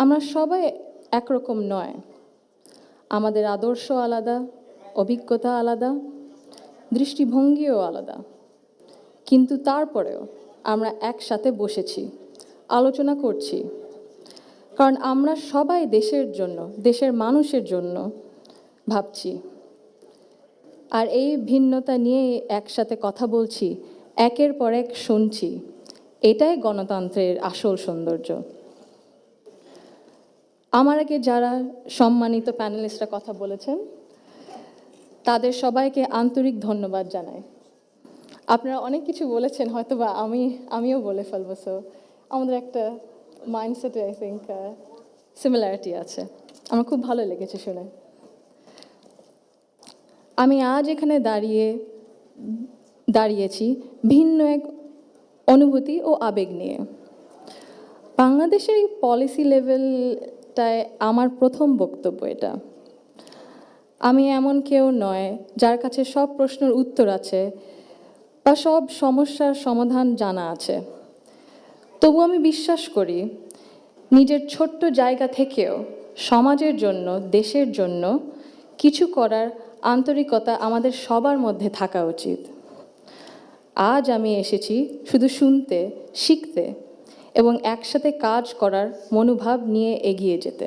আমরা সবাই একরকম নয়। আমাদের আদর্শ আলাদা, অভিজ্ঞতা আলাদা, দৃষ্টিভঙ্গিও আলাদা। কিন্তু তারপরেও আমরা একসাথে বসেছি, আলোচনা করছি। কারণ আমরা সবাই দেশের জন্য, দেশের মানুষের জন্য ভাবছি। আর এই ভিন্নতা নিয়ে একসাথে কথা বলছি, একের পর এক শুনছি। এটাই গণতন্ত্রের আসল সৌন্দর্য। আমার আগে যারা সম্মানিত প্যানেলিস্টরা কথা বলেছেন, তাদের সবাইকে আন্তরিক ধন্যবাদ জানাই। আপনারা অনেক কিছু বলেছেন, হয়তো বা আমিও বলে ফেলবো। সো আমাদের একটা মাইন্ডসেটে আই থিঙ্ক সিমিলারিটি আছে। আমার খুব ভালো লেগেছে শুনে। আমি আজ এখানে দাঁড়িয়েছি ভিন্ন এক অনুভূতি ও আবেগ নিয়ে। বাংলাদেশের এই পলিসি লেভেলটায় আমার প্রথম বক্তব্য এটা। আমি এমন কেউ নয় যার কাছে সব প্রশ্নের উত্তর আছে বা সব সমস্যার সমাধান জানা আছে। তবু আমি বিশ্বাস করি নিজের ছোট্ট জায়গা থেকেও সমাজের জন্য, দেশের জন্য কিছু করার আন্তরিকতা আমাদের সবার মধ্যে থাকা উচিত। আজ আমি এসেছি শুধু শুনতে, শিখতে এবং একসাথে কাজ করার মনোভাব নিয়ে এগিয়ে যেতে।